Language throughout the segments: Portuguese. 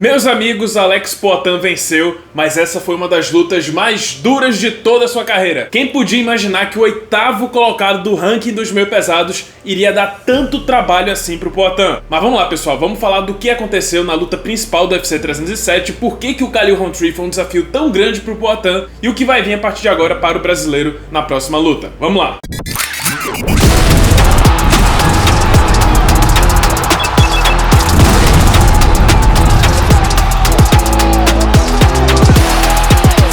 Meus amigos, Alex Poatan venceu, mas essa foi uma das lutas mais duras de toda a sua carreira. Quem podia imaginar que o 8º colocado do ranking dos meio pesados iria dar tanto trabalho assim pro Poatan? Mas vamos lá, pessoal, vamos falar do que aconteceu na luta principal do UFC 307, por que o Khalil Rountree foi um desafio tão grande pro Poatan e o que vai vir a partir de agora para o brasileiro na próxima luta. Vamos lá!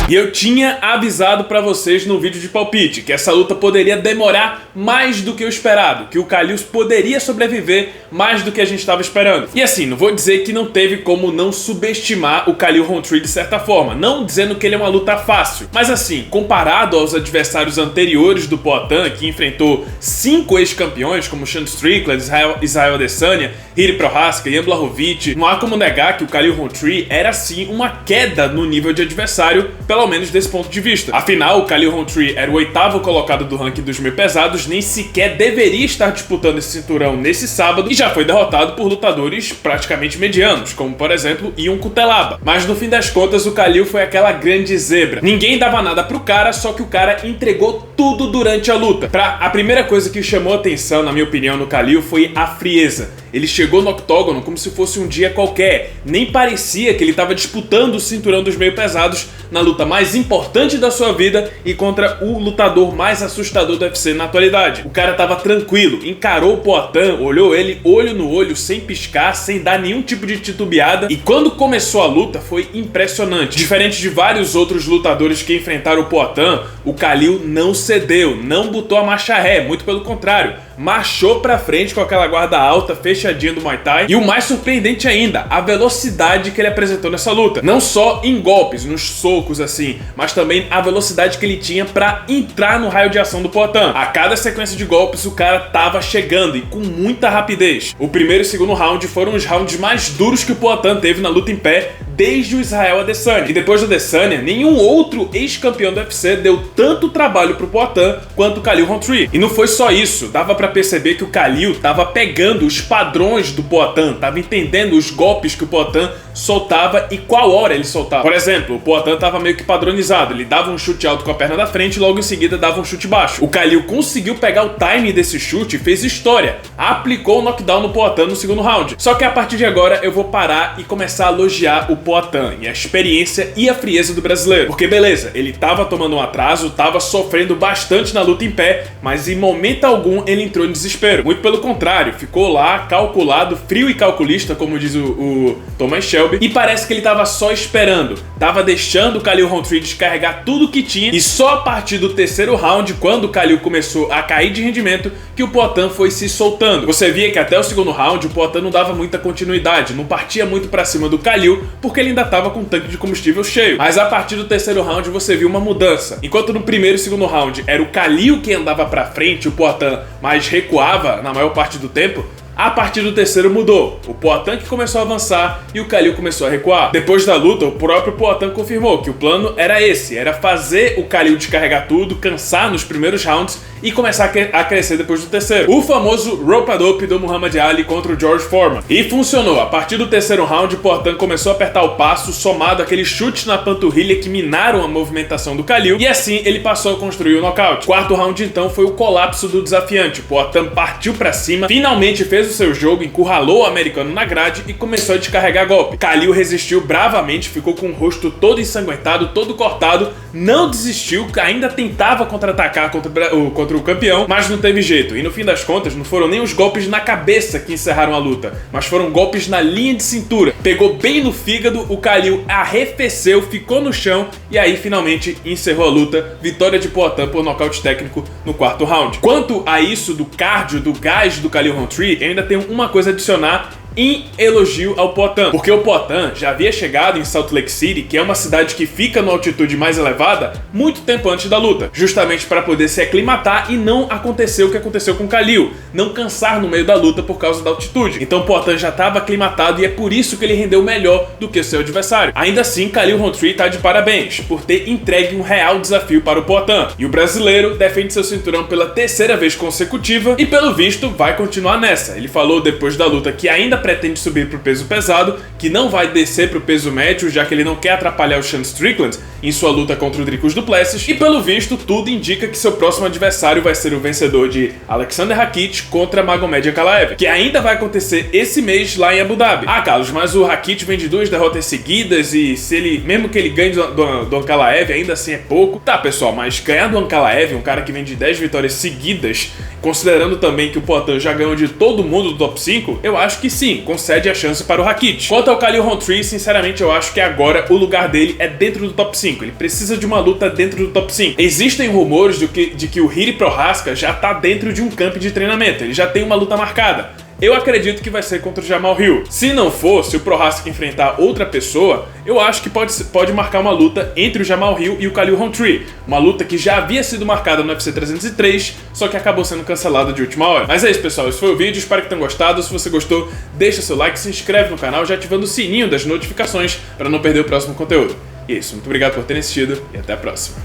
E eu tinha avisado pra vocês no vídeo de palpite que essa luta poderia demorar mais do que o esperado, que o Khalil poderia sobreviver mais do que a gente estava esperando. E assim, não vou dizer que não teve como não subestimar o Khalil Rountree de certa forma, não dizendo que ele é uma luta fácil, mas assim, comparado aos adversários anteriores do Poatan, que enfrentou 5 ex-campeões como Sean Strickland, Israel Adesanya, Jiri Prochazka, Jan Blachowicz, não há como negar que o Khalil Rountree era sim uma queda no nível de adversário, pelo menos desse ponto de vista. Afinal, o Khalil Rountree era o 8º colocado do ranking dos meio pesados, nem sequer deveria estar disputando esse cinturão nesse sábado e já foi derrotado por lutadores praticamente medianos, como por exemplo Ion Cutelaba. Mas no fim das contas o Khalil foi aquela grande zebra. Ninguém dava nada pro cara, só que o cara entregou tudo durante a luta. A primeira coisa que chamou atenção, na minha opinião, no Khalil foi a frieza. Ele chegou no octógono como se fosse um dia qualquer, nem parecia que ele estava disputando o cinturão dos meio pesados na luta mais importante da sua vida e contra o lutador mais assustador do UFC na atualidade. O cara estava tranquilo, encarou o Poatan, olhou ele olho no olho, sem piscar, sem dar nenhum tipo de titubeada, e quando começou a luta foi impressionante. Diferente de vários outros lutadores que enfrentaram o Poatan, o Khalil não cedeu, não botou a marcha ré, muito pelo contrário, marchou pra frente com aquela guarda alta, fechadinha do Muay Thai, e o mais surpreendente ainda, a velocidade que ele apresentou nessa luta. Não só em golpes, nos socos assim, mas também a velocidade que ele tinha pra entrar no raio de ação do Poatan. A cada sequência de golpes o cara tava chegando e com muita rapidez. O primeiro e segundo round foram os rounds mais duros que o Poatan teve na luta em pé desde o Israel Adesanya. E depois do Adesanya, nenhum outro ex-campeão do UFC deu tanto trabalho pro Poatan quanto o Khalil Rountree. E não foi só isso, dava pra perceber que o Khalil tava pegando os padrões do Poatan, tava entendendo os golpes que o Poatan soltava e qual hora ele soltava. Por exemplo, o Poatan tava meio que padronizado, ele dava um chute alto com a perna da frente e logo em seguida dava um chute baixo. O Khalil conseguiu pegar o timing desse chute e fez história, aplicou o knockdown no Poatan no segundo round. Só que a partir de agora eu vou parar e começar a elogiar o Poatan e a experiência e a frieza do brasileiro. Porque beleza, ele tava tomando um atraso, tava sofrendo bastante na luta em pé, mas em momento algum ele entrou em desespero. Muito pelo contrário, ficou lá calculado, frio e calculista, como diz o Thomas Shelby, e parece que ele tava só esperando, tava deixando o Khalil Rountree descarregar tudo que tinha, e só a partir do terceiro round, quando o Khalil começou a cair de rendimento, que o Poatan foi se soltando. Você via que até o segundo round o Poatan não dava muita continuidade, não partia muito pra cima do Khalil, porque ele ainda tava com o tanque de combustível cheio. Mas a partir do terceiro round você viu uma mudança. Enquanto no primeiro e segundo round era o Khalil que andava pra frente, o Poatan mais recuava na maior parte do tempo, a partir do terceiro mudou. O Poatan que começou a avançar e o Khalil começou a recuar. Depois da luta, o próprio Poatan confirmou que o plano era esse, era fazer o Khalil descarregar tudo, cansar nos primeiros rounds e começar a crescer depois do terceiro. O famoso rope-a-dope do Muhammad Ali contra o George Foreman. E funcionou. A partir do terceiro round, o Poatan começou a apertar o passo, somado àqueles chutes na panturrilha que minaram a movimentação do Khalil, e assim ele passou a construir o nocaute. Quarto round, então, foi o colapso do desafiante. O Poatan partiu pra cima, finalmente fez o seu jogo, encurralou o americano na grade e começou a descarregar golpe. Khalil resistiu bravamente, ficou com o rosto todo ensanguentado, todo cortado, não desistiu, ainda tentava contra-atacar contra o campeão, mas não teve jeito. E no fim das contas, não foram nem os golpes na cabeça que encerraram a luta, mas foram golpes na linha de cintura. Pegou bem no fígado, o Khalil arrefeceu, ficou no chão e aí finalmente encerrou a luta. Vitória de Poatan por nocaute técnico no quarto round. Quanto a isso do cardio, do gás do Khalil Rountree, eu ainda tenho uma coisa a adicionar em elogio ao Poatan, porque o Poatan já havia chegado em Salt Lake City, que é uma cidade que fica na altitude mais elevada, muito tempo antes da luta, justamente para poder se aclimatar e não acontecer o que aconteceu com o Khalil, não cansar no meio da luta por causa da altitude. Então o Poatan já estava aclimatado e é por isso que ele rendeu melhor do que seu adversário. Ainda assim, Khalil Rountree está de parabéns por ter entregue um real desafio para o Poatan, e o brasileiro defende seu cinturão pela terceira vez consecutiva e pelo visto vai continuar nessa. Ele falou depois da luta que ainda pretende subir pro peso pesado, que não vai descer pro peso médio, já que ele não quer atrapalhar o Sean Strickland em sua luta contra o Dricus du Plessis, e pelo visto tudo indica que seu próximo adversário vai ser o vencedor de Alexander Rakic contra Magomed Ankalaev, que ainda vai acontecer esse mês lá em Abu Dhabi. Ah, Carlos, mas o Rakic vem de 2 derrotas seguidas e se ele, mesmo que ele ganhe do Ankalaev, ainda assim é pouco. Tá, pessoal, mas ganhar do Ankalaev, um cara que vem de 10 vitórias seguidas, considerando também que o Poatan já ganhou de todo mundo do top 5, eu acho que sim, concede a chance para o Rakic. Quanto ao Khalil Rountree, sinceramente eu acho que agora o lugar dele é dentro do top 5. Ele precisa de uma luta dentro do top 5. Existem rumores de que o Jiri Prochazka já tá dentro de um camp de treinamento, ele já tem uma luta marcada. Eu acredito que vai ser contra o Jamal Hill. Se não for, se o Prochazka enfrentar outra pessoa, eu acho que pode marcar uma luta entre o Jamal Hill e o Khalil Rountree. Uma luta que já havia sido marcada no UFC 303, só que acabou sendo cancelada de última hora. Mas é isso, pessoal. Esse foi o vídeo. Espero que tenham gostado. Se você gostou, deixa seu like, se inscreve no canal, já ativando o sininho das notificações para não perder o próximo conteúdo. E é isso. Muito obrigado por terem assistido e até a próxima.